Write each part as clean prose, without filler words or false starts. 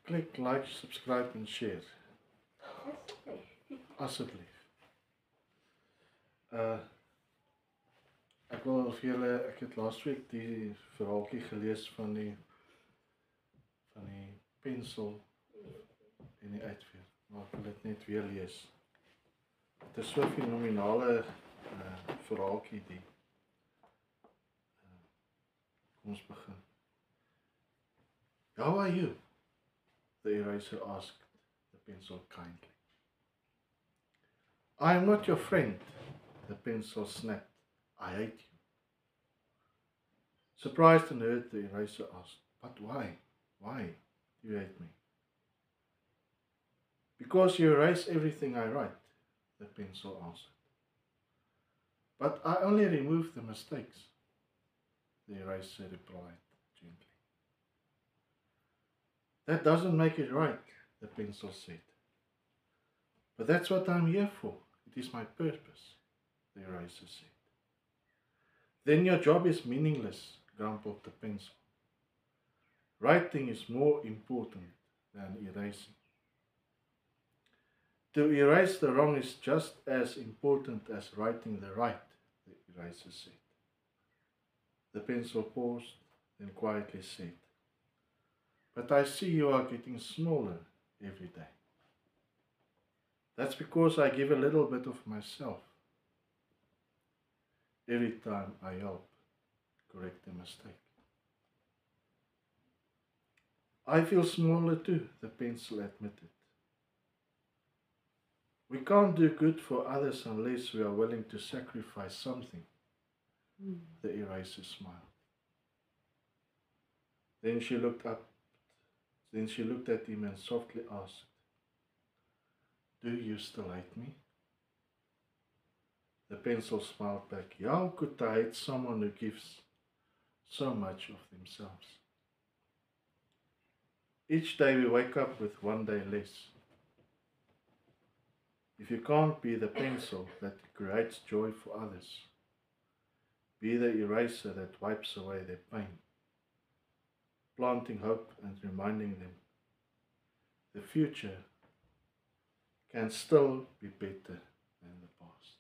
Klik, like, subscribe en share. Asseblief. Ek wil vir julle, ek het laasweek die verhaaltjie gelees van die pensel en die uitveer, maar ek wil dit net weer lees. Het is so 'n fenominale verhaaltjie die. Kom ons begin. How are you? The eraser asked the pencil kindly. I am not your friend, the pencil snapped. I hate you. Surprised and hurt, the eraser asked, but why? Why do you hate me? Because you erase everything I write, the pencil answered. But I only remove the mistakes, the eraser replied gently. That doesn't make it right, the pencil said. But that's what I'm here for. It is my purpose, the eraser said. Then your job is meaningless, grumbled the pencil. Writing is more important than erasing. To erase the wrong is just as important as writing the right, the eraser said. The pencil paused, then quietly said, but I see you are getting smaller every day. That's because I give a little bit of myself every time I help correct a mistake. I feel smaller too, the pencil admitted. We can't do good for others unless we are willing to sacrifice something, the eraser smiled. Then she looked at him and softly asked, do you still hate me? The pencil smiled back. How could I hate someone who gives so much of themselves? Each day we wake up with one day less. If you can't be the pencil that creates joy for others, be the eraser that wipes away their pain, planting hope and reminding them the future can still be better than the past.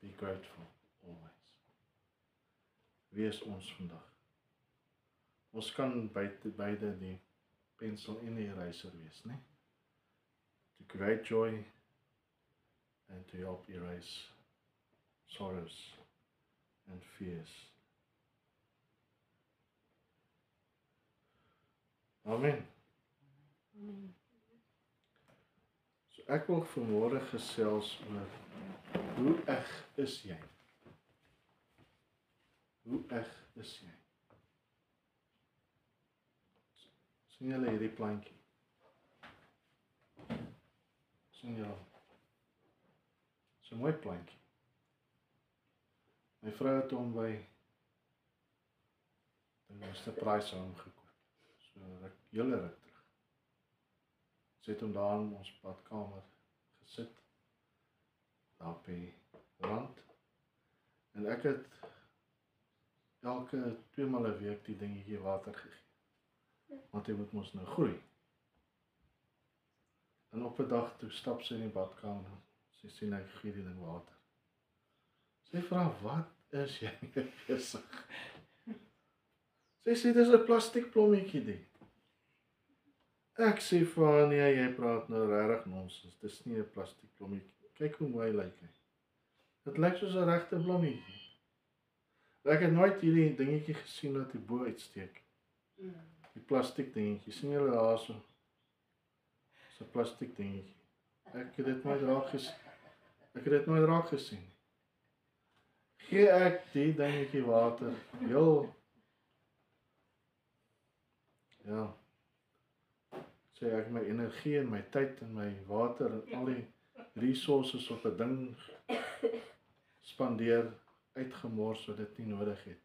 Be grateful always. Wees ons vandag. Ons kan beide die pensel en die eraser wees, né? To create joy and to help erase sorrows and fears. Amen. So ek wil vanmôre gesels oor hoe eg is jy? Hoe eg is jy? Sien julle hierdie plantjie? Sien julle? Dis 'n mooi plantjie. My vrou het hom by die Mr. Price hom gekoop. So hele ruk terug. Sy het hom daar in ons badkamer gesit, daar op die rand. En ek het elke 2 maal 'n week die dingetjie water gegee. Want hy moet mos nou groei. En op 'n dag toe stap sy in die badkamer, sy sien ek gee die ding water. Sy vra, wat is jy besig? Sy sê, dis 'n plastiek blommetjie die. Ek sê vir haar, nee, jy praat nou regtig nonsens, dis nie 'n plastiek blommetjie. Kyk hoe mooi lyk hy. Dit lyk soos 'n regte blommetjie. Ek het nooit hierdie dingetjie gesien wat die bo uitsteek. Die plastiek dingetjie, sien julle daarso? Dis 'n plastiek dingetjie. Ek het dit nooit raak gesien. Gee ek die dingetjie water, heel, ja, sê ek my energie en my tyd en my water en al die resources op 'n ding spandeer, uitgemors wat dit nie nodig het.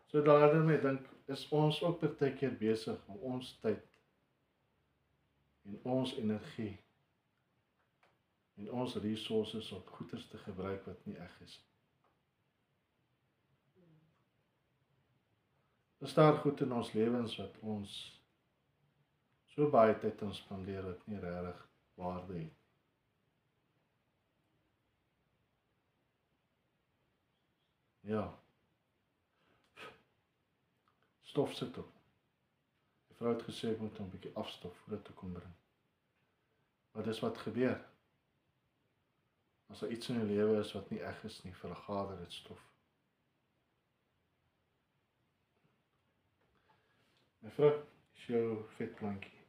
So daar laat my dink, is ons ook partykeer besig om ons tyd en ons energie en ons resources op goeders te gebruik wat nie eg is. Is daar goed in ons lewens wat ons so baie tyd aan spandeer wat nie regtig waarde het? Ja. Stof sit op. Die vrou het gesê ek moet hom 'n bietjie afstof voordat ek kom bring. Maar dis wat gebeur. As daar iets in jou lewe is wat nie reg is nie, vergader dit stof. Mevrou, is jou vetplankie.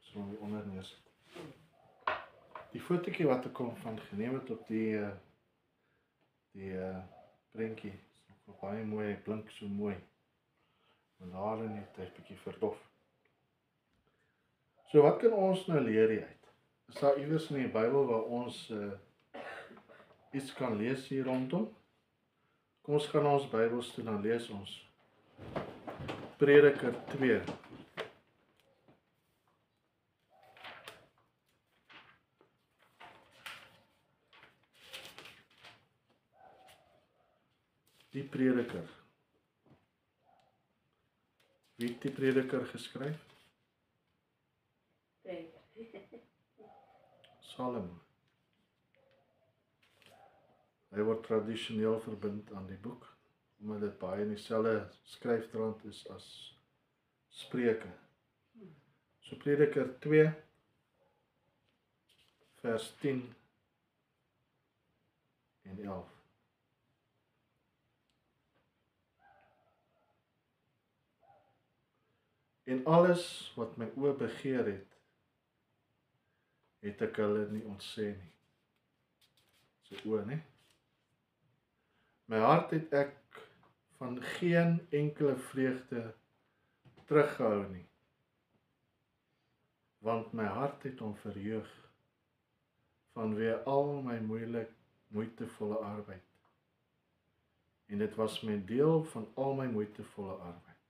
So hom onder neersit. Die fotootjie wat ek kom van geneem het op die prentjie, is nog baie mooi, hy blink so mooi. En daar in het hy 'n bietjie verdof. So wat kan ons nou leer hieruit? Is daar iewers in die Bybel waar ons iets kan lees hier rondom? Kom ons gaan ons Bybels toe, dan lees ons Prediker 2. Die Prediker. Wie het die Prediker geskryf? Salomo. Hy word tradisioneel verbind aan die boek, omdat dit baie in dieselfde skryftrant is as Spreuke. So Prediker 2 vers 10 en 11. En alles wat my oë begeer het ek hulle nie ontsê nie. Sy oë, nie? My hart het ek van geen enkele vreugde teruggehou nie, want my hart het hom verheug vanweë al my moeitevolle arbeid. En dit was my deel van al my moeitevolle arbeid.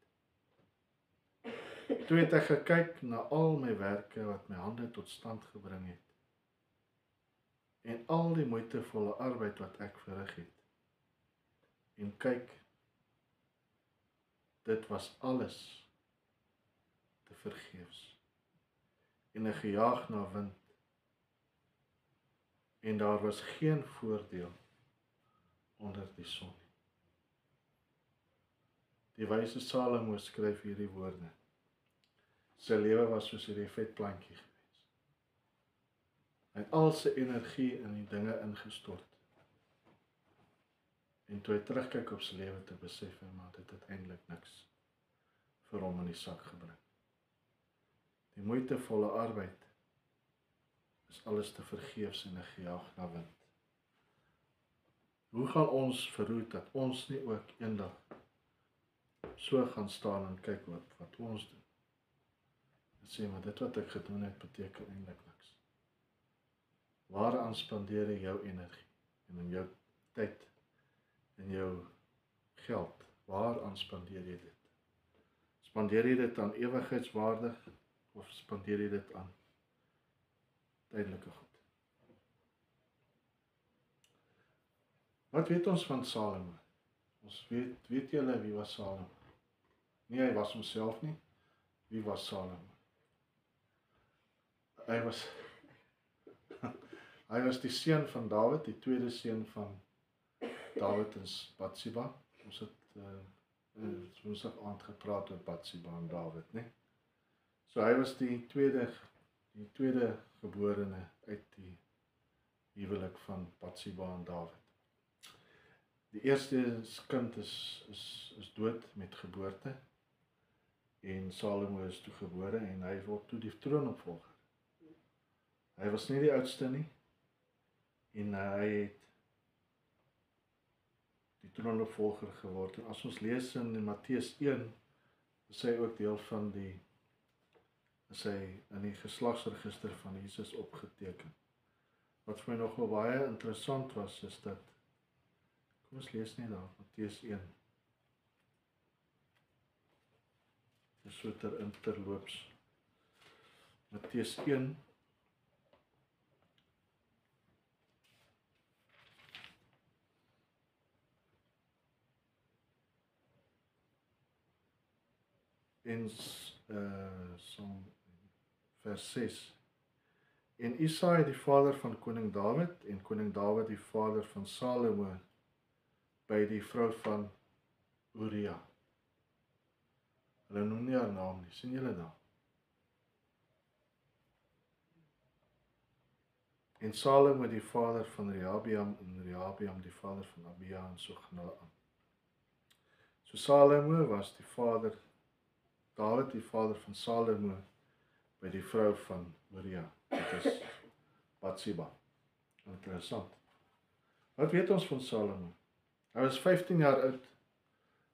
Toe het ek gekyk na al my werke wat my hande tot stand gebring het, en al die moeitevolle arbeid wat ek verrig het. En kyk, dit was alles te vergeefs, en ek gejaag na wind, en daar was geen voordeel onder die son. Die wyse Salomo skryf hierdie woorde. Sy lewe was soos hierdie vetplankie gewees. Hy het al sy energie in die dinge ingestort. En toe hy terugkyk op sy lewe te besef hy, maar dit het eintlik niks vir hom in die sak gebring. Die moeitevolle arbeid is alles te vergeefs en 'n gejaag na wind. Hoe gaan ons verhoed dat ons nie ook eendag so gaan staan en kyk wat ons doen? En sê, maar dit wat ek gedoen het, beteken eintlik niks. Waaraan spandeer jy jou energie en in jou tyd en jou geld? Waaraan spandeer jy dit? Spandeer jy dit aan ewigheidswaardig of spandeer jy dit aan tydelike goed? Wat weet ons van Salomo? Ons weet julle wie was Salomo? Nie hy was homself nie. Wie was Salomo? Hy was die seun van Dawid, die tweede seun van Dawid en Batseba. Ons het Woensdag aand gepraat oor Batseba en Dawid, né? So hy was die tweede geborene uit die huwelik van Batseba en Dawid. Die eerste kind is dood met geboorte en Salomo is toe gebore en hy word toe die troonopvolger. Hy was nie die oudste nie en hy het die troonopvolger geword. En as ons lees in Matteus 1, is hy ook deel van is hy in die geslagsregister van Jesus opgeteken. Wat vir my nogal baie interessant was, is dat, kom ons lees net daar, Matteus 1. Dis so terloops. Matteus 1. en vers 6. En Isaai die vader van koning Dawid en koning Dawid die vader van Salomo by die vrou van Uria. Hulle noem nie haar naam nie, sien julle daar? En Salomo die vader van Rehabeam en Rehabeam die vader van Abia en so gaan hulle aan. So Salomo was die vader, Dawid die vader van Salomo by die vrou van Uria. Dit is Bathsheba. Interessant. Wat weet ons van Salomo? Hy was 15 jaar oud,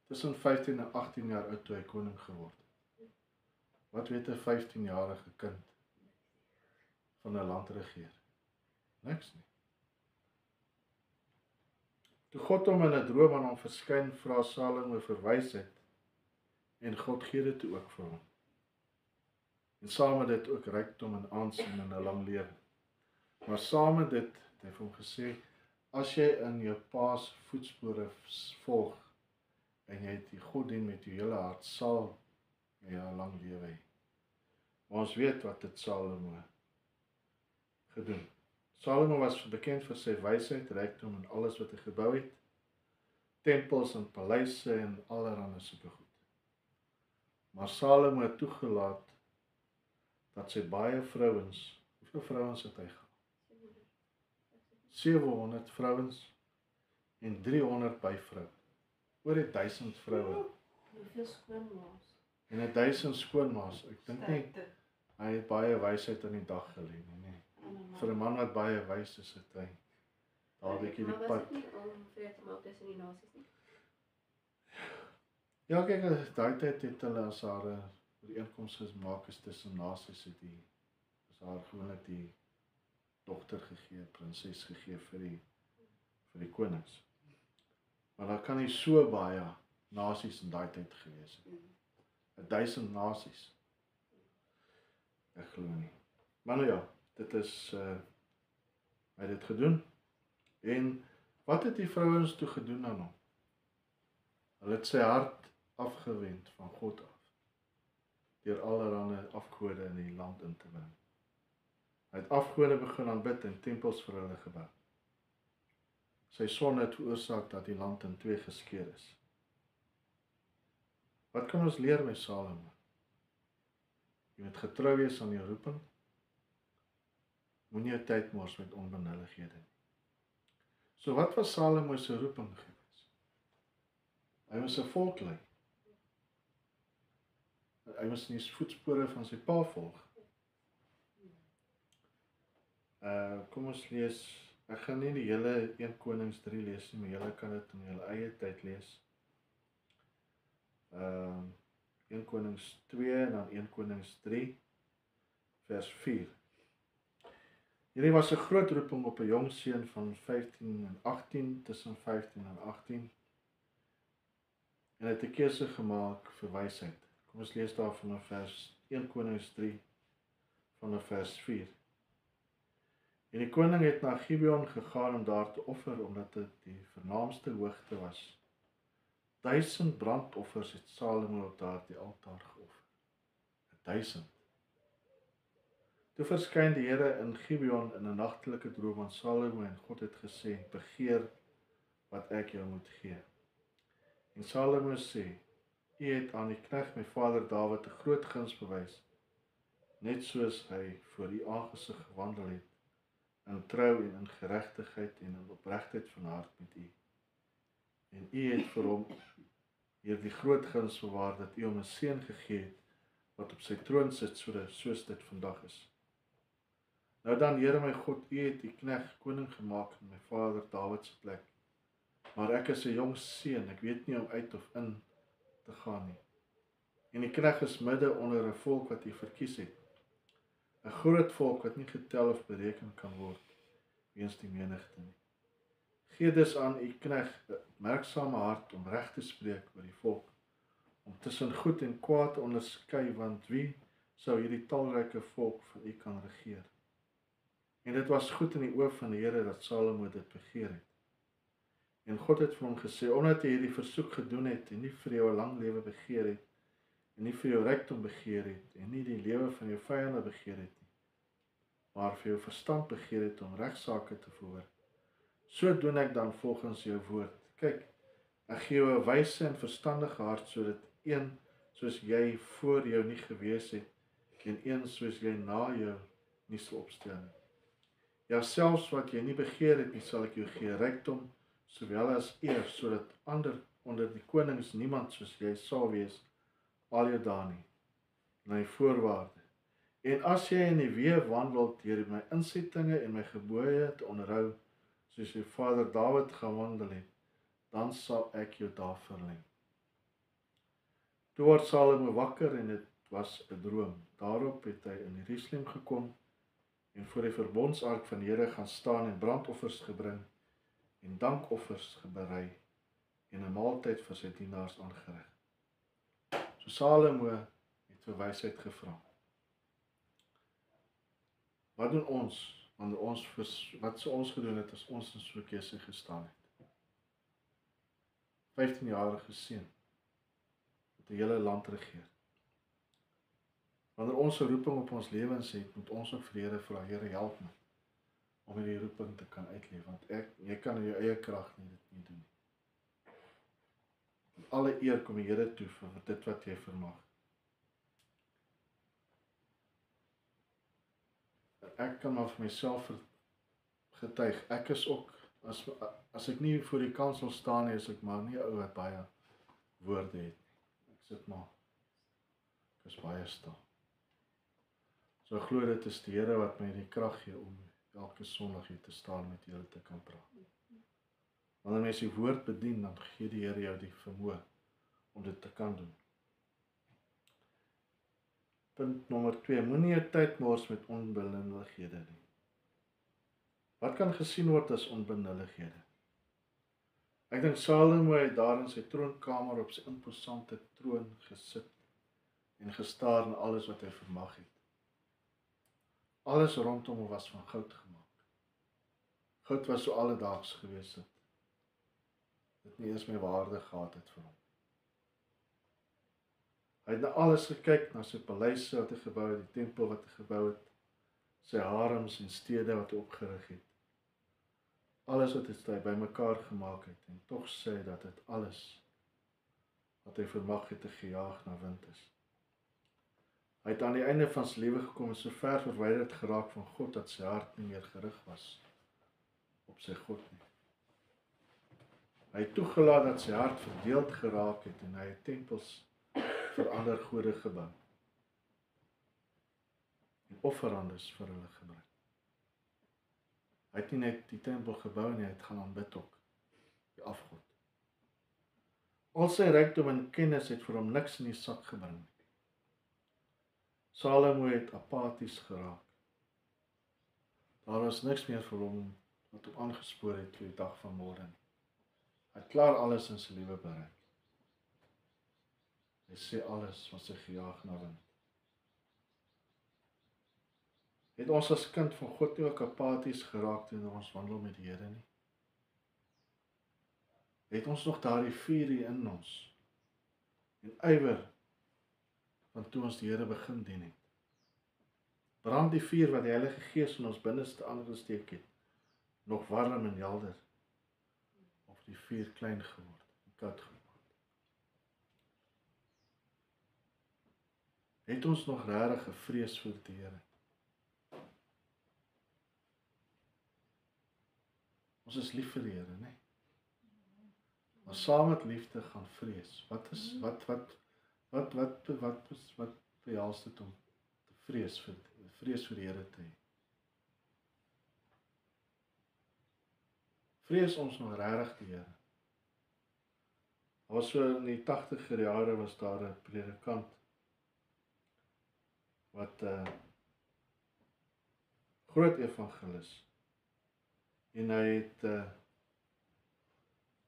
tussen 15 en 18 jaar oud toe hy koning geword het. Wat weet 'n 15-jarige kind van 'n land regeer? Niks nie. Toe God hom in 'n droom aan hom verskyn, vra Salomo vir wysheid en God gee dit toe ook vir hom. En saam met dit ook rykdom en aansien en 'n lang lewe. Maar saam met dit het hy vir hom gesê, as jy in jou pa se voetspore volg en jy die God dien met jou hele hart, sal jy 'n lang lewe hê. Maar ons weet wat het Salomo gedoen. Salomo was bekend vir sy wysheid, rykdom en alles wat hy gebou het, tempels en paleise en allerlei sulke goed. Maar Salomo het toegelaat dat sy baie vrouens, hoeveel vrouens het hy gehad? 700 vrouens en 300 byvrou. Oor die 1000 vroue. Hoeveel skoonmaas? En 1000 skoonmaas. Ek dink nie hy het baie wysheid aan die dag gelê nie. Vir 'n man wat baie wys is, het hy daar 'n bietjie die pad. Maar was dit nie om vrede te maak tussen die nasies nie? Ja, kyk, daai tyd het hulle as haar ooreenkomste gemaak is tussen nasies, het die as haar gewoonlik die dogter gegee, prinses gegee vir die konings. Maar daar kan nie so baie nasies in daai tyd gewees het. 1000 nasies. Ek glo nie. Maar nou ja, dit is hy het dit gedoen. En wat het die vrouens toe gedoen aan hom? Hulle het sy hart afgewend van God af, deur allerlei afgode in die land in te bring. Hy het afgode begin aanbid en tempels vir hulle gebou. Sy sonde het veroorsaak dat die land in 2 geskeur is. Wat kan ons leer by Salomo? Jy moet getrou wees aan jou roeping. Moenie jou tyd mors met onbenullighede nie. So wat was Salomo se roeping gewees? Hy was 'n volk lei. Hy was in die voetspore van sy pa volg. Kom ons lees, ek gaan nie die hele 1 Konings 3 lees nie, maar julle kan dit in julle eie tyd lees. 1 Konings 2 en dan 1 Konings 3 vers 4. Hierdie was 'n groot roeping op 'n jong seun van 15 en 18, tussen 15 en 18. En hy het 'n keuse gemaak vir wysheid. Kom ons lees daar van vers 1 Konings 3 van vers 4. En die koning het na Gibeon gegaan om daar te offer, omdat dit die vernaamste hoogte was. 1000 brandoffers het Salomo op daardie altaar geoffer. 1000. Toe verskyn die Here in Gibeon in 'n nagtelike droom aan Salomo en God het gesê, begeer wat ek jou moet gee. En Salomo sê, U het aan die knegt my vader Dawid 'n groot guns bewys, net soos hy voor U aangesig gewandel het, in trou en in geregtigheid en in opregtheid van hart met U. En U het vir hom hierdie groot guns bewaar dat U hom 'n seun gegee het wat op sy troon sit soos dit vandag is. Nou dan, Here my God, U het U knegt koning gemaak in my vader Dawid se plek. Maar ek is 'n jong seun, ek weet nie om uit of in te gaan nie. En die knegt is midde onder 'n volk wat U verkies het. 'n groot volk wat nie getel of bereken kan word weens die menigte nie. Gee dus aan U knegt 'n merksame hart om reg te spreek oor die volk, om tussen goed en kwaad te onderskei, want wie sou hierdie talryke volk van U kan regeer? En dit was goed in die oë van die Here dat Salomo dit begeer het. En God het vir hom gesê, omdat jy hierdie versoek gedoen het en nie vir jou 'n lang lewe begeer het, en nie vir jou rykdom begeer het en nie die lewe van jou vyande begeer het nie, maar vir jou verstand begeer het om regsaake te voer. So doen ek dan volgens jou woord. Kyk, ek gee jou 'n wyse en verstandige hart, sodat een soos jy voor jou nie gewees het, en een soos jy na jou nie sal opstel nie. Ja, selfs wat jy nie begeer het nie, sal ek jou gee, rykdom, sowel as eer, sodat ander onder die konings niemand soos jy sal wees, al jou dae nie, my voorwaarde. En as jy in die weë wandel deur my insettinge en my gebooie te onderhou, soos jou vader Dawid gewandel het, dan sal ek jou daar verleng. Toe word Salomo wakker en dit was 'n droom. Daarop het hy in Jerusalem gekom en voor die verbondsark van die Here gaan staan en brandoffers gebring en dankoffers geberei en 'n maaltyd vir sy dienaars aangerig. So Salomo het vir wysheid gevra. Wat doen ons wanneer wat sou ons gedoen het as ons in so 'n keuse gestaan het? 15-jarige seun wat die hele land regeer. Wanneer ons 'n roeping op ons lewens het, moet ons ook vir die Here vra, Here, help my om hierdie roeping te kan uitleef, want jy kan in jou eie krag dit nie doen nie. Met alle eer kom die Here toe vir dit wat jy vermag. Ek kan maar vir myself getuig, ek is ook, as ek nie voor die kansel staan nie, is ek maar nie 'n ou wat baie woorde het nie. Ek sit maar, ek is baie stil. So ek glo dit is die Here wat my die krag gee om elke Sondag hier te staan met julle te kan praat. Wanneer mens die woord bedien, dan gee die Here jou die vermoë om dit te kan doen. Punt nommer 2, moenie jou tyd mors met onbenullighede nie. Wat kan gesien word as onbenullighede? Ek dink Salomo het daar in sy troonkamer op sy imposante troon gesit en gestaar na alles wat hy vermag het. Alles rondom hom was van goud gemaak. Goud was so alledaags gewees het. Dit nie eens meer waarde gehad het vir hom. Hy het na alles gekyk, na sy paleise wat hy gebou het, die tempel wat hy gebou het, sy harems en stede wat hy opgerig het. Alles wat hy bymekaar gemaak het, en tog sê hy dat dit alles wat hy vermag het te gejaag na wind is. Hy het aan die einde van sy lewe gekom en so ver verwyderd geraak van God, dat sy hart nie meer gerig was op sy God nie. Hy het toegelaat dat sy hart verdeeld geraak het, en hy het tempels vir ander gode gebou en offerandes vir hulle gebruik. Hy het nie net die tempel gebou nie, hy het gaan aanbid ook, die afgod. Al sy rykdom en kennis het vir hom niks in die sak gebring nie. Salomo het apaties geraak. Daar was niks meer vir hom wat hom aangespoor het vir die dag van môre nie. Hy het klaar alles in sy lewe bereik. Hy sê alles was sy gejaag na wind. Het ons as kind van God nie ook apaties geraak toe ons wandel met die Here nie? Het ons nog daardie vuur in ons en ywer van toe ons die Here begin dien het? Brand die vuur wat die Heilige Gees in ons binneste aangesteek het, nog warm en helder, of die vuur klein geword en koud geword? Het ons nog regtig 'n vrees vir die Here? Ons is lief vir die Here, né? Maar saam met liefde gaan vrees. Wat behels dit om te vrees vir die Here te hê? Vrees ons nog regtig die Here? Was so in die 80er jare was daar 'n predikant wat groot evangelis, en hy het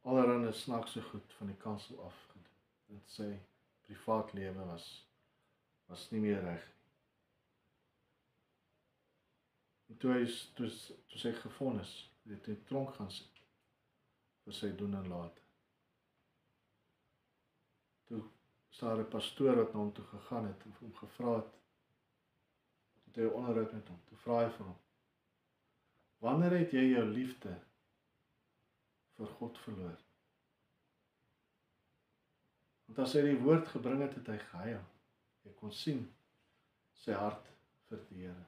allerhande snaakse goed van die kansel afgedoen. En sy privaat lewe was nie meer reg nie. En toe sy gevonnis, het hy tronk gaan sit vir sy doen en late. Toe is daar 'n pastoor wat na hom toe gegaan het en hom gevra het, het hy 'n onderhoud met hom, toe vra hy vir hom, wanneer het jy jou liefde vir God verloor? Want as hy die woord gebring het, het hy gehuil. Jy kon sien sy hart vir die Here.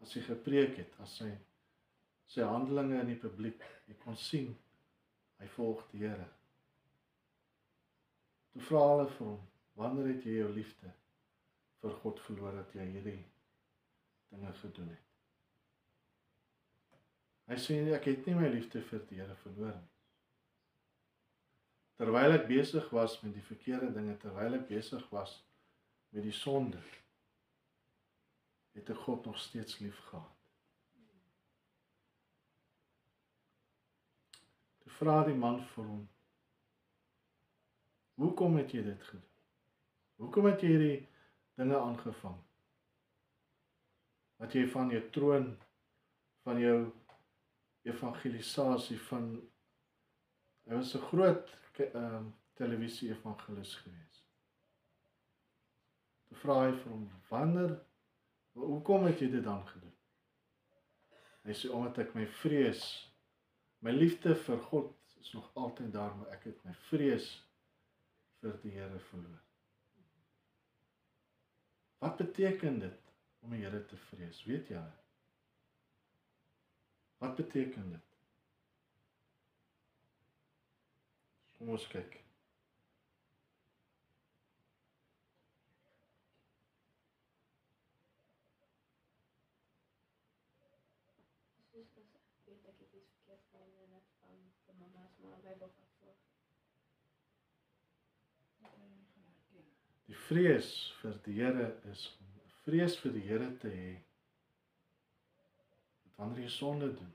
As hy gepreek het, as sy handelinge in die publiek, jy kon sien, hy volg die Here. Toe vra hulle vir hom, wanneer het jy jou liefde vir God verloor, dat jy hierdie dinge gedoen het? Hy sê, ek het nie my liefde vir die Here verloor nie. Terwyl ek besig was met die verkeerde dinge, terwyl ek besig was met die sonde, het ek God nog steeds lief gehad. Toe vra die man vir hom, hoekom het jy dit gedoen? Hoekom het jy hierdie dinge aangevang? Wat jy van jou troon, van jou evangelisasie, hy was 'n groot televisie-evangelis gewees. Toe vra hy vir hom, hoekom het jy dit dan gedoen? Hy sê, omdat ek my vrees, my liefde vir God is nog altyd daar, maar ek het my vrees vir die Here verloor. Wat beteken dit om die Here te vrees? Weet julle? Wat beteken dit? Kom ons kyk. Weet ek het iets verkeerd gedaan en ek van vir mama's maar Bybel vat voor. Die vrees vir die Here is om 'n vrees vir die Here te hê, dat wanneer jy sonde doen,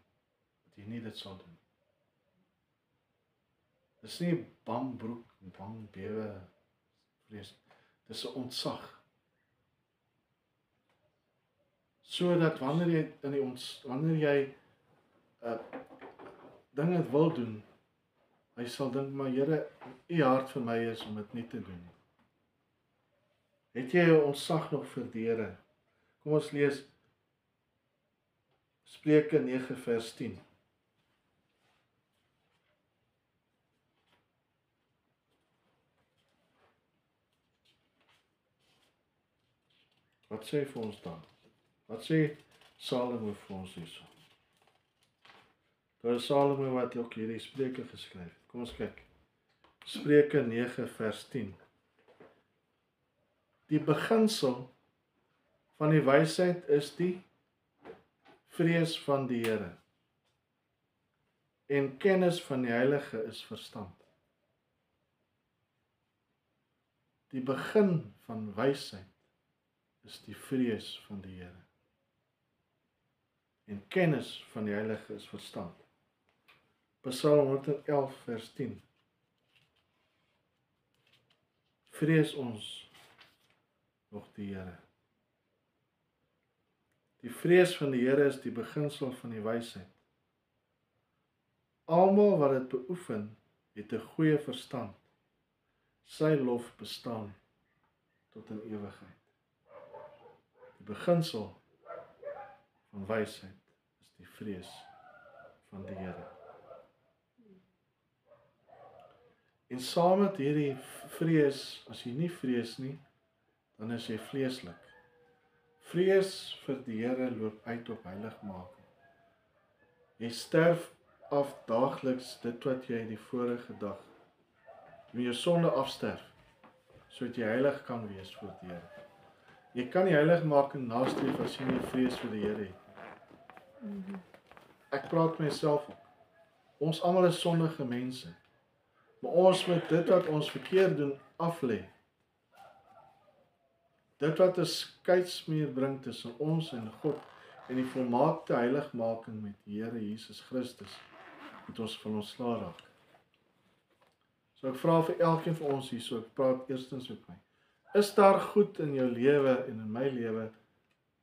dat jy nie dit sal doen. Dis nie bang bewe vrees, dis 'n ontzag. Sodat wanneer jy dinge wil doen, hy sal dink, maar Here, u hart vir my is om dit nie te doen nie. Het jy 'n ontzag nog vir die Here? Kom ons lees Spreuke 9 vers 10. Wat sê vir ons dan? Wat sê Salomo vir ons hierso? Dit is Salomo wat ook hierdie Spreuke geskryf het. Kom ons kyk. Spreuke 9 vers 10. Die beginsel van die wysheid is die vrees van die Here. En kennis van die Heilige is verstand. Die begin van wysheid is die vrees van die Here. En kennis van die Heilige is verstand. Psalm 111 vers 10. Vrees ons nog die Here. Die vrees van die Here is die beginsel van die wysheid. Almal wat dit beoefen, het 'n goeie verstand. Sy lof bestaan tot in ewigheid. Die beginsel van wysheid is die vrees van die Here. En saam met hierdie vrees, as jy nie vrees nie, dan is jy vleeslik. Vrees vir die Here loop uit op heiligmaking. Jy sterf af daagliks dit wat jy die vorige dag, jy moet jou sonde afsterf, sodat jy heilig kan wees voor die Here. Jy kan nie heiligmaking nastreef as jy nie vrees vir die Here het. Ek praat myself op. Ons almal is sondige mense. Maar ons moet dit wat ons verkeerd doen aflê. Dit wat 'n skeidsmuur bring tussen ons en God en die volmaakte heiligmaking met die Here Jesus Christus, moet ons van ontslae raak. So ek vra vir elkeen van ons hier, so ek praat eerstens met my. Is daar goed in jou lewe en in my lewe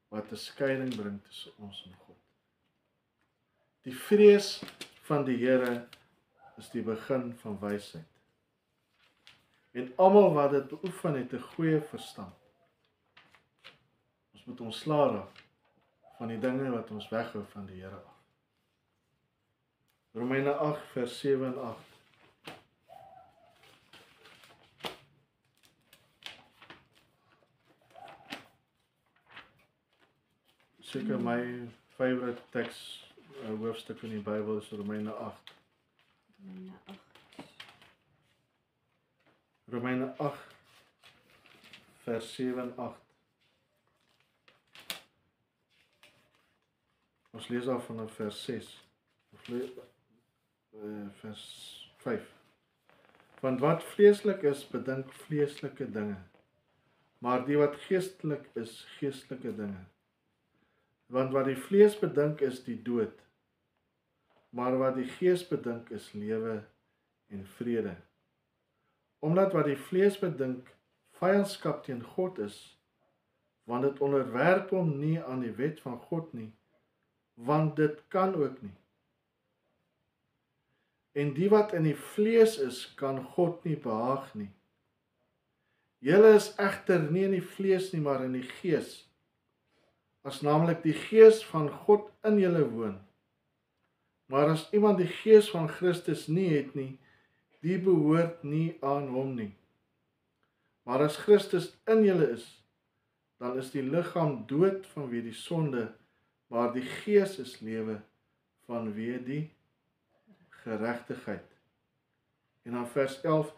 wat 'n skeiding bring tussen ons en God? Die vrees van die Here is die begin van wysheid. En almal wat dit beoefen het 'n goeie verstand. Ons moet ontslae raak van die dinge wat ons weghou van die Here af. Romeine 8 vers 7 en 8. Seker my favorite teks hoofstuk in die Bybel is Romeine 8. Romeine 8. Romeine 8 vers 7 en 8. Ons lees af vanaf vers 6. Vers 5. Want wat vleeslik is, bedink vleeslike dinge. Maar die wat geestelik is, geestelike dinge. Want wat die vlees bedink is die dood. Maar wat die gees bedink is lewe en vrede. Omdat wat die vlees bedink vyandskap teen God is, want dit onderwerp hom nie aan die wet van God nie, want dit kan ook nie. En die wat in die vlees is, kan God nie behaag nie. Julle is egter nie in die vlees nie, maar in die gees, as naamlik die gees van God in julle woon. Maar as iemand die gees van Christus nie het nie, die behoort nie aan hom nie. Maar as Christus in julle is, dan is die liggaam dood vanweë die sonde, maar die gees is lewe vanweë die geregtigheid. En dan vers 11,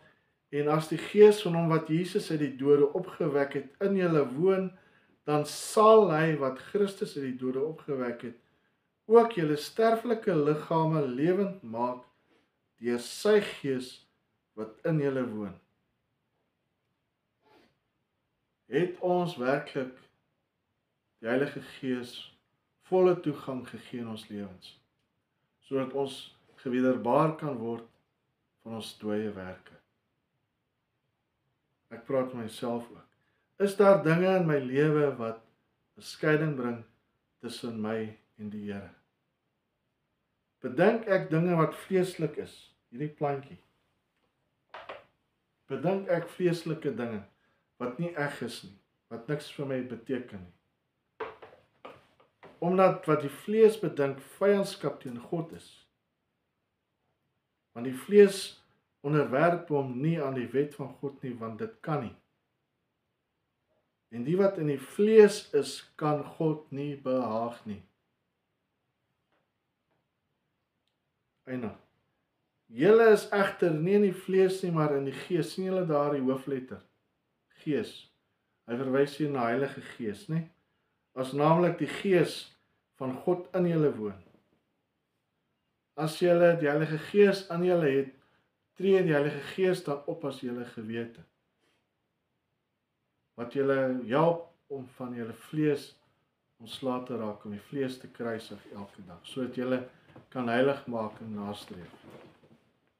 en as die gees van hom wat Jesus uit die dode opgewek het in julle woon, dan sal hy wat Christus uit die dode opgewek het, ook julle sterflike liggame lewend maak deur sy gees wat in julle woon. Het ons werklik die Heilige Gees volle toegang gegee in ons lewens, sodat ons gewederbaar kan word van ons dooie werke. Ek praat met myself ook. Is daar dinge in my lewe wat 'n skeiding bring tussen my en die Here? Bedink ek dinge wat vleeslik is, hierdie plantjie. Bedink ek vleeslike dinge wat nie eg is nie, wat niks vir my beteken nie. Omdat wat die vlees bedink vyandskap teen God is. Want die vlees onderwerp hom nie aan die wet van God nie, want dit kan nie. En die wat in die vlees is, kan God nie behaag nie. Eina. Julle is egter nie in die vlees nie, maar in die gees. Sien julle daar die hoofletter? Gees. Hy verwys hier na Heilige Gees, né? As naamlik die Gees van God in julle woon. As julle die Heilige Gees in julle het, tree die Heilige Gees dan op as julle gewete. Wat julle help om van julle vlees ontslae te raak, om die vlees te kruisig elke dag, sodat julle kan heilig maak en nastreef.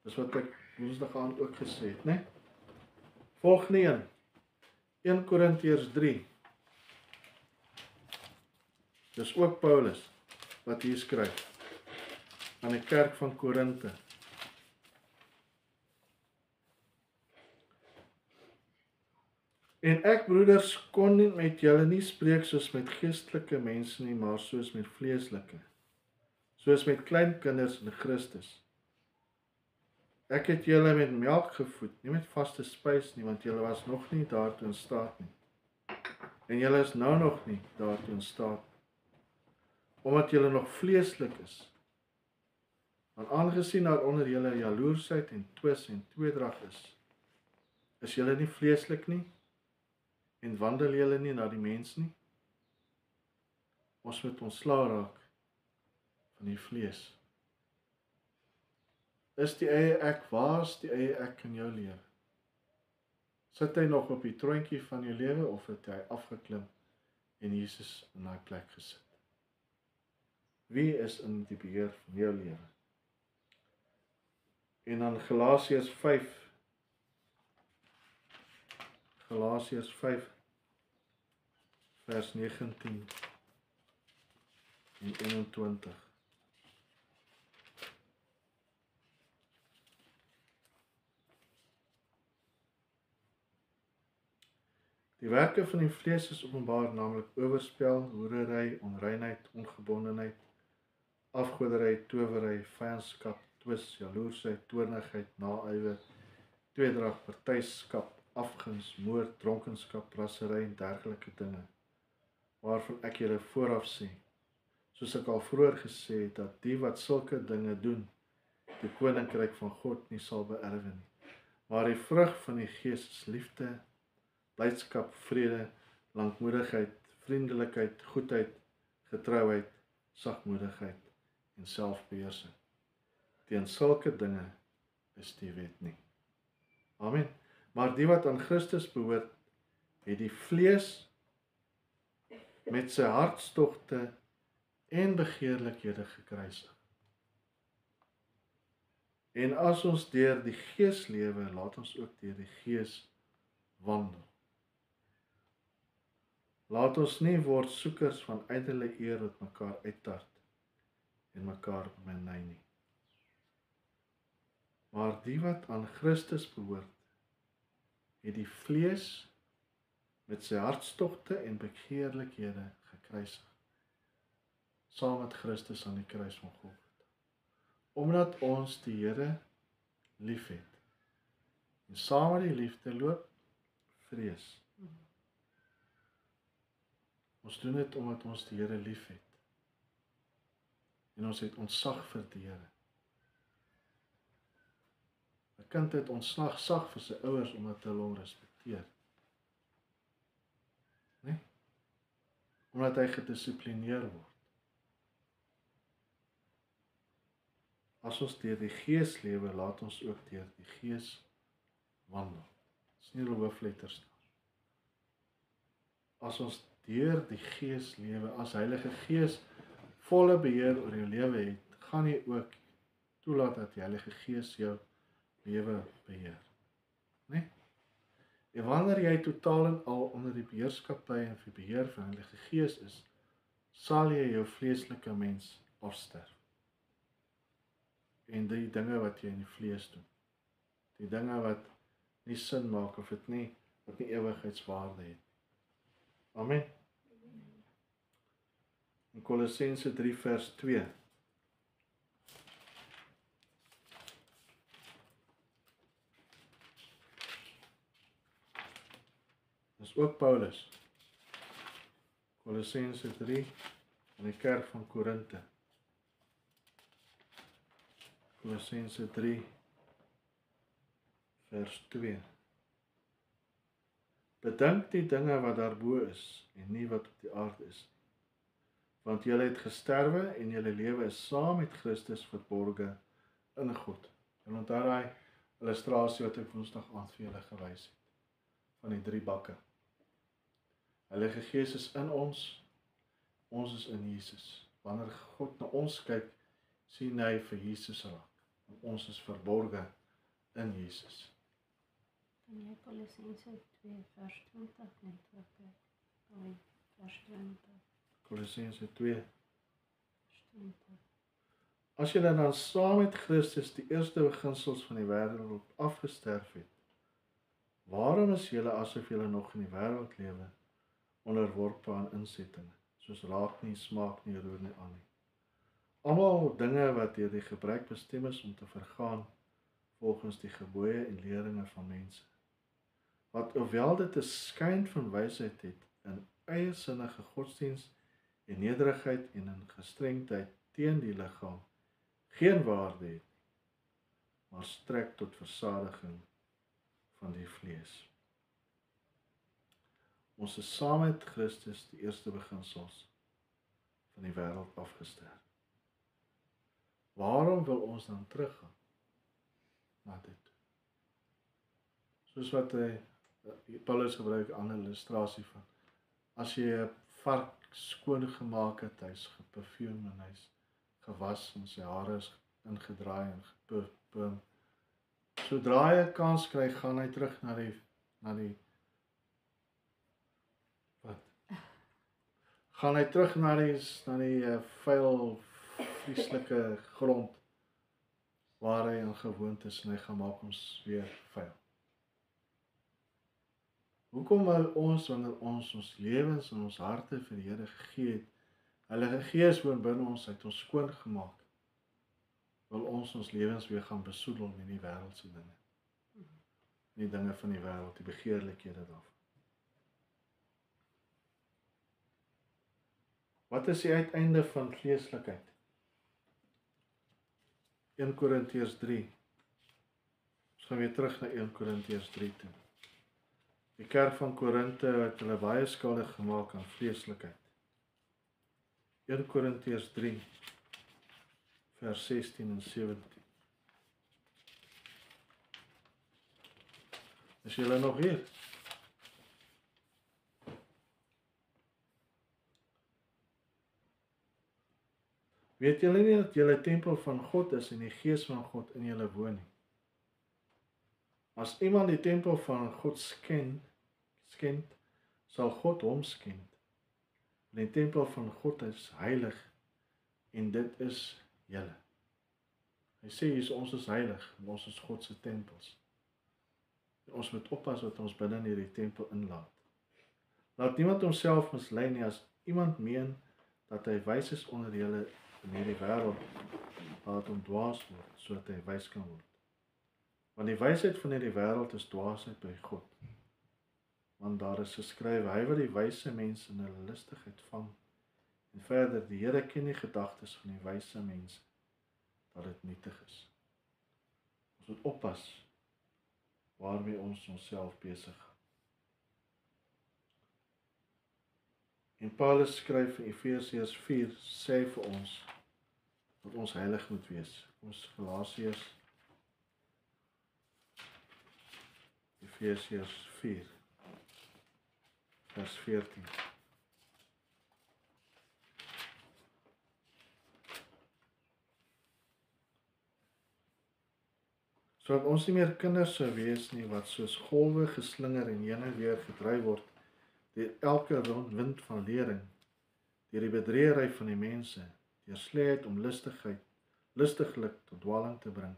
Dis wat ek woensdag aand ook gesê het, né? Volgende 1 Korintiërs 3. Dis ook Paulus wat hier skryf aan die kerk van Korinte. En ek, broeders, kon nie met julle nie spreek soos met geestelike mense nie, maar soos met vleeslike, soos met klein kinders in Christus. Ek het julle met melk gevoed, nie met vaste spys nie, want julle was nog nie daartoe in staat nie. En julle is nou nog nie daartoe in staat, omdat julle nog vleeslik is. Want aangesien daar onder julle jaloersheid en twis en tweedrag is julle nie vleeslik nie, en wandel julle nie na die mens nie. Ons moet ontslae raak van die vlees. Is die eie ek, waar is die eie ek in jou lewe? Sit hy nog op die troontjie van jou lewe, of het hy afgeklim en Jesus in daai plek gesit? Wie is in die beheer van jou lewe? En dan Galasiërs 5 vers 19 en 21. Die werke van die vlees is openbaar, naamlik oorspel, hoerery, onreinheid, ongebondenheid, afgoderry, towery, vyandskap, twis, jaloersheid, toornigheid, naaiwer, tweedrag, partyskap, afguns, moord, dronkenskap, rassery en dergelike dinge, waarvan ek julle vooraf sê, soos ek al vroeër gesê het, dat die wat sulke dinge doen, die koninkryk van God nie sal beerwe nie. Maar die vrug van die Gees is liefde, blydskap, vrede, lankmoedigheid, vriendelikheid, goedheid, getrouheid, sagmoedigheid en selfbeheersing. Teen sulke dinge is die wet nie. Amen. Maar die wat aan Christus behoort, het die vlees met sy hartstogte en begeerlikhede gekruisig. En as ons deur die Gees lewe, laat ons ook deur die Gees wandel. Laat ons nie word soekers van ydelle eer wat mekaar uittart en mekaar beny nie. Maar die wat aan Christus behoort, het die vlees met sy hartstogte en begeerlikhede gekruisig, saam met Christus aan die kruis van Golgotha. Omdat ons die Here liefhet. En saam met die liefde loop vrees. Ons doen dit omdat ons die Here liefhet. En ons het ontzag vir die Here. 'n Kind het ontzag vir sy ouers omdat hulle hom respekteer. Nee? Omdat hy gedissiplineer word. As ons deur die Gees lewe, laat ons ook deur die Gees wandel. Dis nie die hoofletters nie. As ons deur die Gees lewe, as Heilige Gees volle beheer oor jou lewe het, gaan jy ook toelaat dat die Heilige Gees jou lewe beheer. Nee? En wanneer jy totaal en al onder die beheerskappy en die beheer van die Heilige Gees is, sal jy jou vleeslike mens afsterf. En die dinge wat jy in die vlees doen, die dinge wat nie sin maak of wat nie ewigheidswaarde het. Amen. In Kolossense 3 vers 2. Dis ook Paulus. Kolossense 3 in die kerk van Korinthe. Kolossense 3 vers 2. Bedink die dinge wat daarbo is en nie wat op die aarde is. Want julle het gesterwe en julle lewe is saam met Christus verborge in God. En onthou daai illustrasie wat ek Woensdag aand vir julle gewys het van die 3 bakke. Heilige Gees is in ons is in Jesus. Wanneer God na ons kyk, sien hy vir Jesus raak. En ons is verborge in Jesus. Kan jy Kolossense 2 vers 20 net terugkyk? Daai vers 20. Kolossense 2. Vers 20. As julle dan saam met Christus die eerste beginsels van die wêreld afgesterf het, waarom is julle asof julle nog in die wêreld lewe, onderworpe aan insettinge, soos raak nie, smaak nie, roer nie aan nie. Almal dinge wat deur die gebruik bestem is om te vergaan, volgens die gebooie en leringe van mense. Wat hoewel dit 'n skyn van wysheid het, in eie sinnige godsdiens en nederigheid en in gestrengdheid teen die liggaam, geen waarde het, maar strek tot versadiging van die vlees. Ons is saam met Christus die eerste beginsels van die wêreld afgesterf. Waarom wil ons dan teruggaan na dit? Soos wat Paulus gebruik 'n ander illustrasie van, as jy 'n vark skoon gemaak het, hy's geperfume en hy's gewas en sy hare is ingedraai en geperfume. Sodra hy 'n kans kry, gaan hy terug na die gaan hy terug na die vuil, vieslike grond waar hy aan gewoond is en hy gaan maak ons weer vuil. Hoekom wil ons, wanneer ons lewens en ons harte vir die Here gegee het, Heilige Gees woon binne ons, het ons skoon gemaak, wil ons lewens weer gaan besoedel met die wêreldse dinge. Die dinge van die wêreld, die begeerlikhede daarvan. Wat is die uiteinde van vleeslikheid? 1 Korintiërs 3. Ons gaan weer terug na 1 Korintiërs 3 toe. Die kerk van Korinthe het hulle baie skuldig gemaak aan vleeslikheid. 1 Korintiërs 3 vers 16 en 17. Is julle nog hier? Weet julle nie dat julle tempel van God is en die Gees van God in julle woon nie? As iemand die tempel van God skend, sal God hom skend. Die tempel van God is heilig en dit is julle. Hy sê ons is heilig, ons is God se tempels. En ons moet oppas wat ons binne in hierdie tempel inlaat. Laat niemand homself mislei nie. As iemand meen dat hy wys is onder julle in hierdie wêreld, laat hom dwaas word, sodat hy wys kan word. Want die wysheid van hierdie wêreld is dwaasheid by God. Want daar is geskrywe, hy wat die wyse mense in hulle listigheid vang. En verder, die Here ken die gedagtes van die wyse mense, dat dit nietig is. Ons moet oppas waarmee ons onsself besig hou. En Paulus skryf in Efesiërs 4, sê vir ons, dat ons heilig moet wees. Ons Galasiërs, Efesiërs 4, vers 14. Sodat ons nie meer kinders sou wees nie, wat soos golwe geslinger en heen en weer gedryf word, deur elke wind van lering, deur die bedriegery van die mense, deur sleeheid om lustiglik tot dwaling te bring.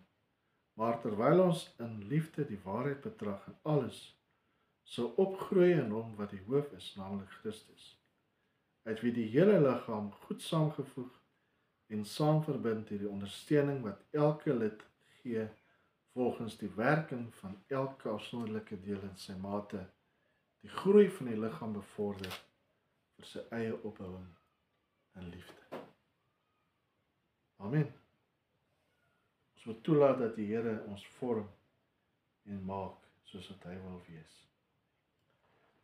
Maar terwyl ons in liefde die waarheid betrag in alles, sou opgroei in hom wat die hoof is, naamlik Christus, uit wie die hele liggaam goed saamgevoeg en saamverbind deur die ondersteuning wat elke lid gee, volgens die werking van elke afsonderlike deel in sy mate, die groei van die liggaam bevorder vir sy eie opbouing in liefde. Amen. Ons moet toelaat dat die Here ons vorm en maak soos wat hy wil wees.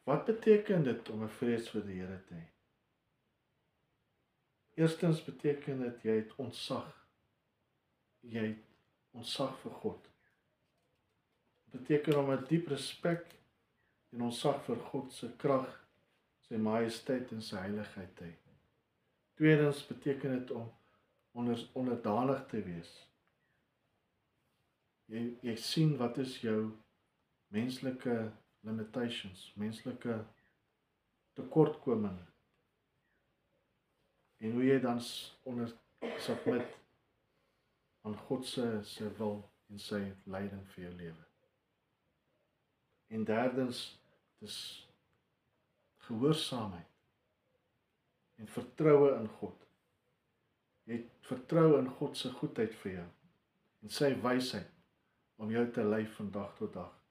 Wat beteken dit om 'n vrees vir die Here te hê? Eerstens beteken dit jy het ontzag. Jy het ontzag vir God. Dit beteken om 'n diep respek en ontzag vir God se krag, sy majesteit en sy heiligheid te hê. Tweedens beteken dit om onderdanig te wees. Jy sien wat is jou menslike limitations, menslike tekortkominge. En hoe jy dan submit aan God se wil en sy leiding vir jou lewe. En derdens, dis gehoorsaamheid en vertroue in God. Jy vertrou in God se goedheid vir jou en sy wysheid om jou te lei van dag tot dag.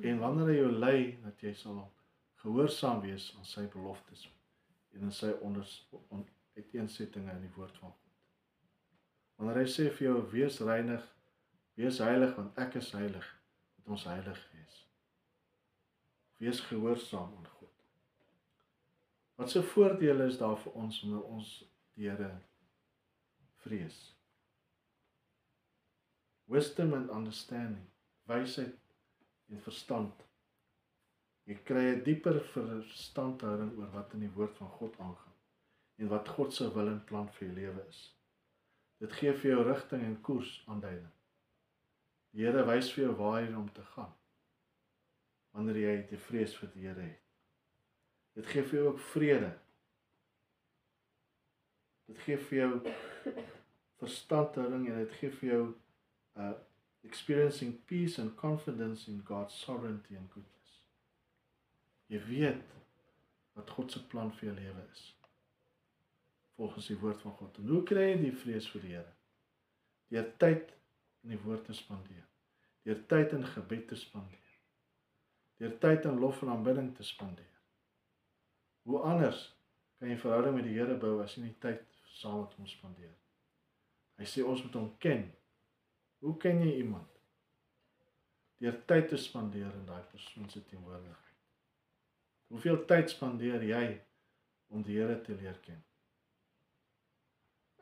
En wanneer hy jou lei, dat jy sal gehoorsaam wees aan sy beloftes en in sy uiteensettinge in die woord van God. Wanneer hy sê vir jou, wees reinig, wees heilig, want ek is heilig, moet ons heilig wees. Wees gehoorsaam aan God. Wat se voordele is daar vir ons wanneer ons die Here vrees? Wisdom and understanding, wysheid en verstand. Jy kry 'n dieper verstandhouding oor wat in die woord van God aangaan en wat God se wil en plan vir jou lewe is. Dit gee vir jou rigting en koers aanduiding. Die Here wys vir jou waarheen om te gaan wanneer jy die vrees vir die Here het. Dit gee vir jou ook vrede. Dit gee vir jou verstandhouding en dit gee vir jou experiencing peace and confidence in God's sovereignty and goodness. Jy weet wat God se plan vir jou lewe is. Volgens die woord van God. En hoe kry jy die vrees vir die Here? Deur tyd in die woord te spandeer. Deur tyd in gebed te spandeer. Deur tyd in lof en aanbidding te spandeer. Hoe anders kan jy verhouding met die Here bou as jy nie tyd saam met hom spandeer? Hy sê ons moet hom ken. Hoe ken jy iemand? Deur tyd te spandeer in daai persoon se teenwoordigheid. Hoeveel tyd spandeer jy om die Here te leer ken?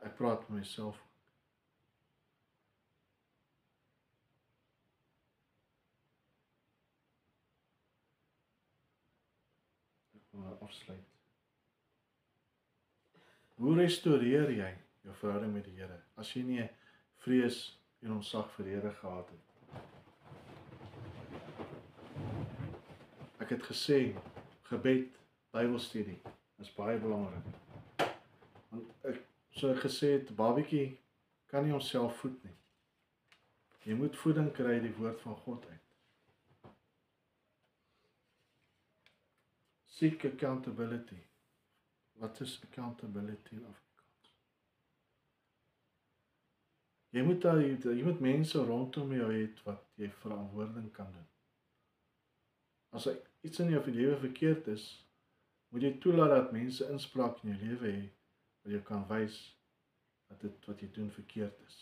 Ek praat met myself. Ek wil afsluit. Hoe restoreer jy jou verhouding met die Here as jy nie vrees en ontzag vir die Here gehad het? Ek het gesê, gebed, Bybelstudie is baie belangrik. Want soos ek gesê het, babietjie kan nie homself voed nie. Jy moet voeding kry uit die woord van God uit. Seek accountability. Wat is accountability in Afrikaans? Jy moet mense rondom jou hê wat jy verantwoording kan doen. As iets in jou lewe verkeerd is, moet jy toelaat dat mense inspraak in jou lewe hê wat jy kan wys dat dit wat jy doen verkeerd is.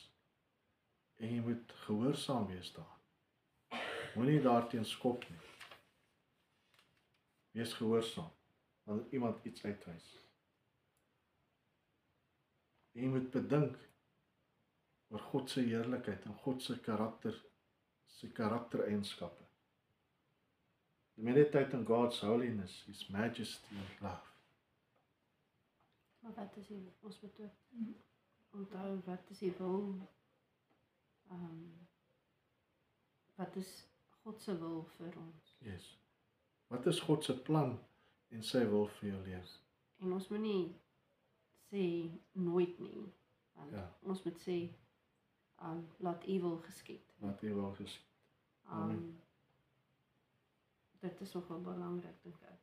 En jy moet gehoorsaam wees daaraan. Moenie daarteen skop nie. Wees gehoorsaam wanneer iemand iets uitwys. En jy moet bedink oor God se heerlikheid en God se karaktereienskappe. The meditate on God's holiness, His majesty and love. Maar wat is ons moet ook onthou, wat is die wil? Wat is God se wil vir ons? Yes. Wat is God se plan en sy wil vir jou lewe? En ons moet nie sê nooit nie. Want ons moet sê, laat U wil geskied. Laat U wil geskied. Dit is nogal belangrik, dink ek.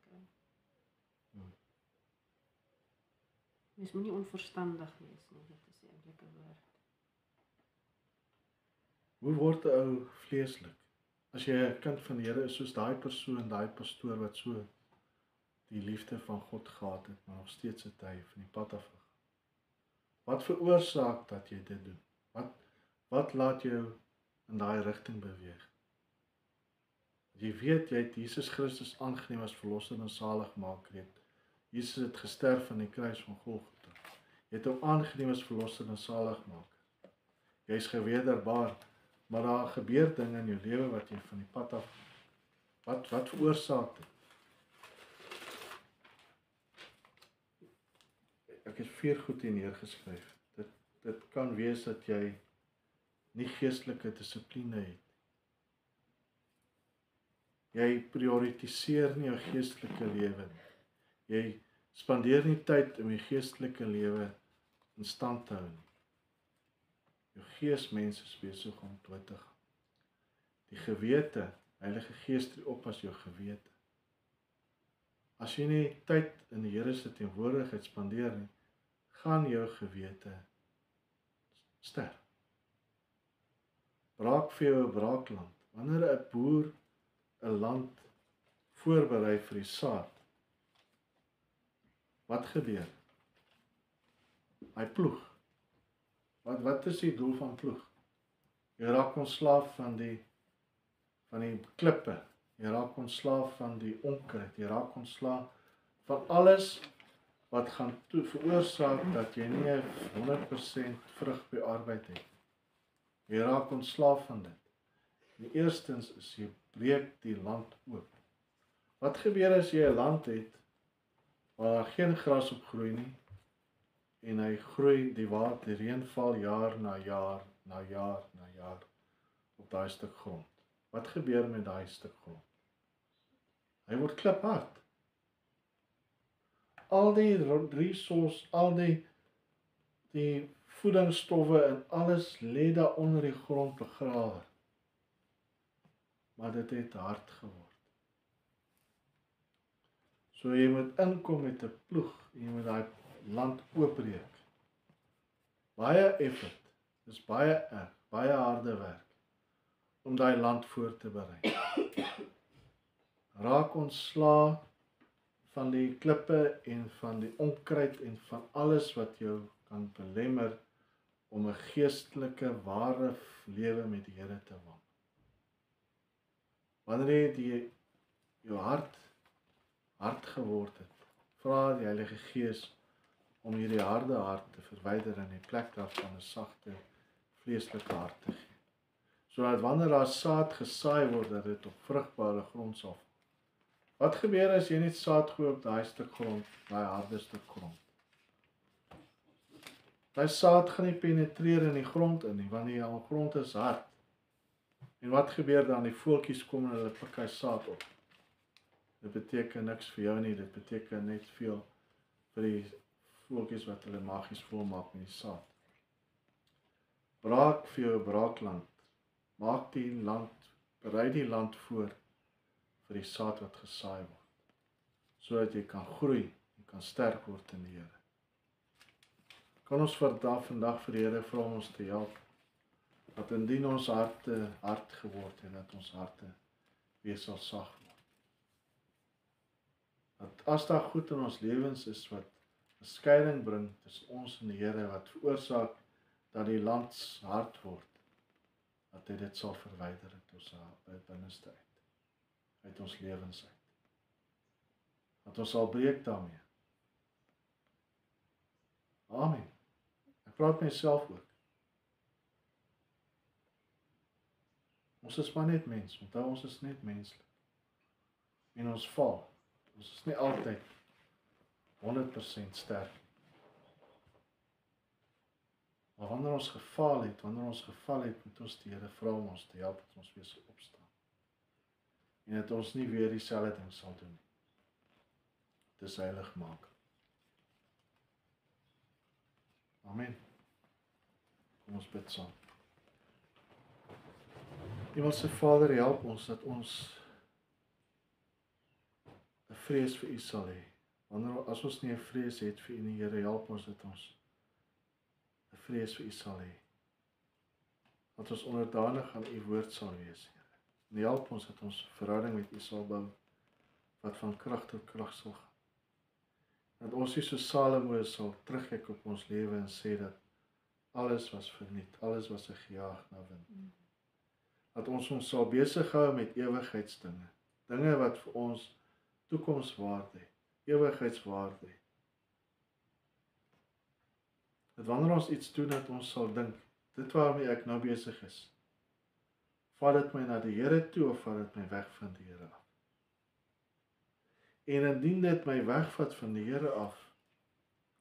Mens moet nie onverstandig wees nie, dit is die eintlike woord. Hoe word 'n ou vleeslik? As jy 'n kind van die Here is, soos daai persoon, daai pastoor wat so die liefde van God gehad het, maar nog steeds het hy van die pad af gegaan. Wat veroorsaak dat jy dit doen? Wat laat jou in daai rigting beweeg? Jy weet jy het Jesus Christus aangeneem as verlosser en saligmaker. Jesus het gesterf aan die kruis van Golgotha. Jy het hom aangeneem as verlosser en saligmaker. Jy is gewederbaar, maar daar gebeur dinge in jou lewe wat jy van die pad af. Wat veroorsaak dit? Ek het 4 goed hier neergeskryf. Dit kan wees dat jy nie geestelike dissipline het. Jy prioritiseer nie jou geestelike lewe nie. Jy spandeer nie tyd om jou geestelike lewe in stand te hou nie. Jou geesmens is besig om dood te gaan. Die gewete, Heilige Gees tree op as jou gewete. As jy nie tyd in die Here se teenwoordigheid spandeer nie, gaan jou gewete sterf. Braak vir jou 'n braakland. Wanneer 'n boer 'n land voorberei vir die saad, wat gebeur? Hy ploeg. Wat is die doel van ploeg? Jy raak ontslaaf van die klippe. Jy raak ontslaaf van die onkruid. Jy raak ontslaaf van alles wat gaan veroorsaak dat jy nie 100% vrug by arbeid het. Jy raak ontslaaf van dit. Die eerstens is jy breek die land oop. Wat gebeur as jy 'n land het waar daar geen gras op groei nie en hy groei, die reën val jaar na jaar na jaar na jaar op daai stuk grond? Wat gebeur met daai stuk grond? Hy word kliphard. Al die resources, al die voedingsstowwe en alles lê daar onder die grond begrawe. Maar dit het hard geword. So jy moet inkom met 'n ploeg en jy moet daai land oopbreek. Baie effort, dis baie erg, baie harde werk om daai land voor te berei. Raak ontslae van die klippe en van die onkruid en van alles wat jou kan belemmer om 'n geestelike, ware lewe met die Here te wandel. Wanneer jy jou hard geword het, vra die Heilige Gees om hierdie harde hart te verwyder in die plek daarvan 'n sagte, vleeslike hart te gee. Sodat wanneer daar saad gesaai word, dat dit op vrugbare grond sal val. Wat gebeur as jy net saad gooi op daai stuk grond, daai harde stuk grond? Daai saad gaan nie penetreer in die grond in nie, want die grond is hard. En wat gebeur dan? Die voeltjies kom en hulle pik hy saad op. Dit beteken niks vir jou nie, dit beteken net veel vir die voeltjies wat hulle magies volmaak met die saad. Braak vir jou braakland. Maak die land, berei die land voor vir die saad wat gesaai word, sodat jy kan groei en kan sterk word in die Here. Kan ons vandag vir die Here vra om ons te help, dat indien ons harte hard geword het, dat ons harte weer sal sag word. Dat as daar goed in ons lewens is wat 'n skeiding bring tussen ons en die Here, wat veroorsaak dat die land hard word, dat hy dit sal verwyder uit binneste uit ons lewens uit. Dat ons sal breek daarmee. Amen. Ek praat myself ook. Ons is maar net mens, onthou ons is net menslik. En ons val. Ons is nie altyd 100% sterk. Maar wanneer ons geval het, moet ons die Here vra om ons te help, dat ons weer sal opstaan. En dat ons nie weer dieselfde ding sal doen nie. Dis heilig maak. Amen. Kom ons bid saam. Hemelse Vader, help ons dat ons 'n vrees vir U sal hê. As ons nie 'n vrees het vir U nie, Here, help ons dat ons 'n vrees vir U sal hê. Dat ons onderdanig aan U woord sal wees, Here. En help ons dat ons verhouding met U sal bou, wat van krag tot krag sal gaan. Dat ons nie so Salomo sal terugkyk op ons lewe en sê dat alles was verniet, alles was 'n gejaag na wind. Dat ons sal besig hou met ewigheidsdinge, dinge wat vir ons toekomswaarde het, ewigheidswaarde het. Dat wanneer ons iets doen, dat ons sal dink, dit waarmee ek nou besig is, vat dit my na die Here toe of vat dit my weg van die Here af? En indien dit my wegvat van die Here af,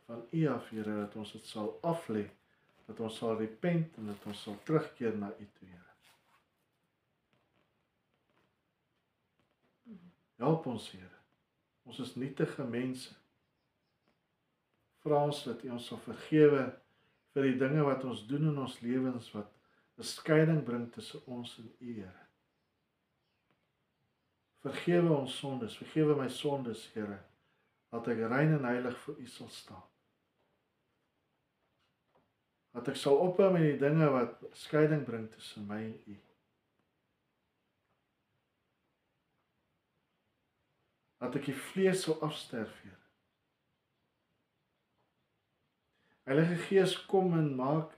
van U af, Here, dat ons dit sal aflê, dat ons sal repent en dat ons sal terugkeer na U toe, Here. Help ons, Here. Ons is nietige mense. Vra ons dat U ons sal vergewe vir die dinge wat ons doen in ons lewens wat 'n skeiding bring tussen ons en U, Here. Vergewe ons sondes, vergewe my sondes, Here, dat ek rein en heilig vir U sal staan. Dat ek sal ophou met die dinge wat skeiding bring tussen my en U. Dat ek die vlees sal afsterf, Here. Heilige Gees, kom en maak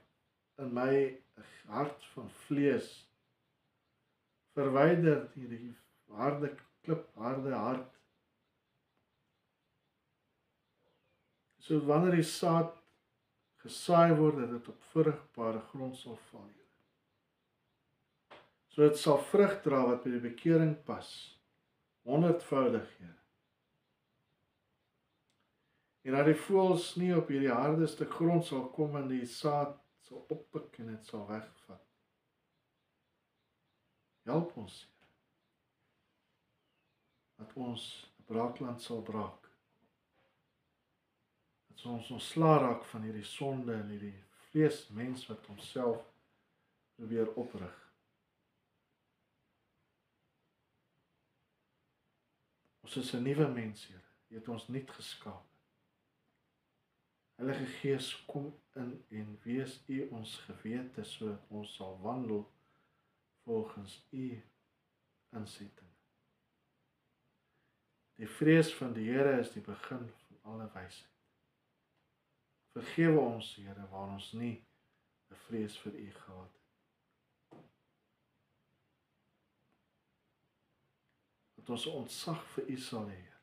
in my 'n hart van vlees. Verwyder hierdie harde klip, harde hart. So wanneer die saad gesaai word, dat dit op vrugbare grond sal val, Here. So dit sal vrug dra wat by die bekering pas, 100voudig, Here. En dat die voëls nie op hierdie harde stuk grond sal kom en die saad sal oppik en dit sal wegvat. Help ons, Here. Dat ons 'n braakland sal braak. Dat ons ontslae raak van hierdie sonde en hierdie vleesmens wat homself probeer oprig. Ons is 'n nuwe mens, Here. U het ons nuut geskaap. Heilige Gees, kom in en wees U ons gewete, sodat ons sal wandel volgens U insetting. Die vrees van die Here is die begin van alle wysheid. Vergewe ons, Here, waar ons nie 'n vrees vir U gehad het. Dat ons 'n ontzag vir U sal hê, Here.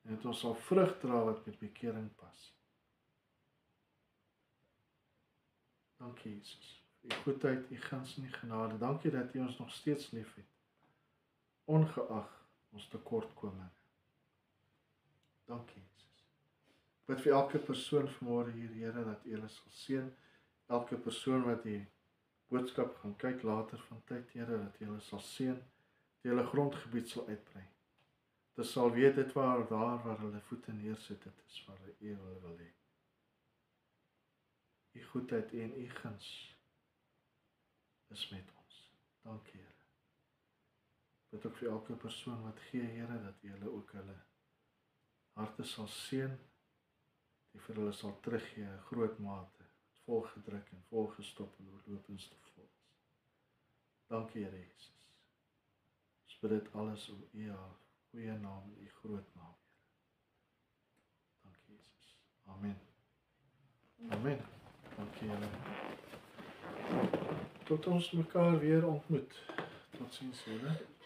En dat ons sal vrug dra wat met bekering pas. Dankie, Jesus, vir U goedheid, U guns en U genade. Dankie dat U ons nog steeds liefhet, ongeag ons tekortkominge. Dankie, Jesus. Ek bid vir elke persoon vanmôre hier, Here, dat U hulle sal seën. Elke persoon wat die boodskap gaan kyk later van tyd, Here, dat U hulle sal seën, dat U hulle grondgebied sal uitbrei. Dit sal weet dit waar hulle voete neersit, dit is waar U hulle wil hê. U goedheid en U guns is met ons. Dankie, Here. Bid ook vir elke persoon wat gee, Here, dat U hulle ook hulle harte sal seën, die vir hulle sal teruggee 'n groot mate, volgedruk en volgestop en oorlopends te vol is. Dankie, Here Jesus. Ons bid dit alles om U goeie naam en U groot naam, Here. Dankie, Jesus. Amen. Amen. Dankie, Here. Tot ons mekaar weer ontmoet. Totsiens, Here.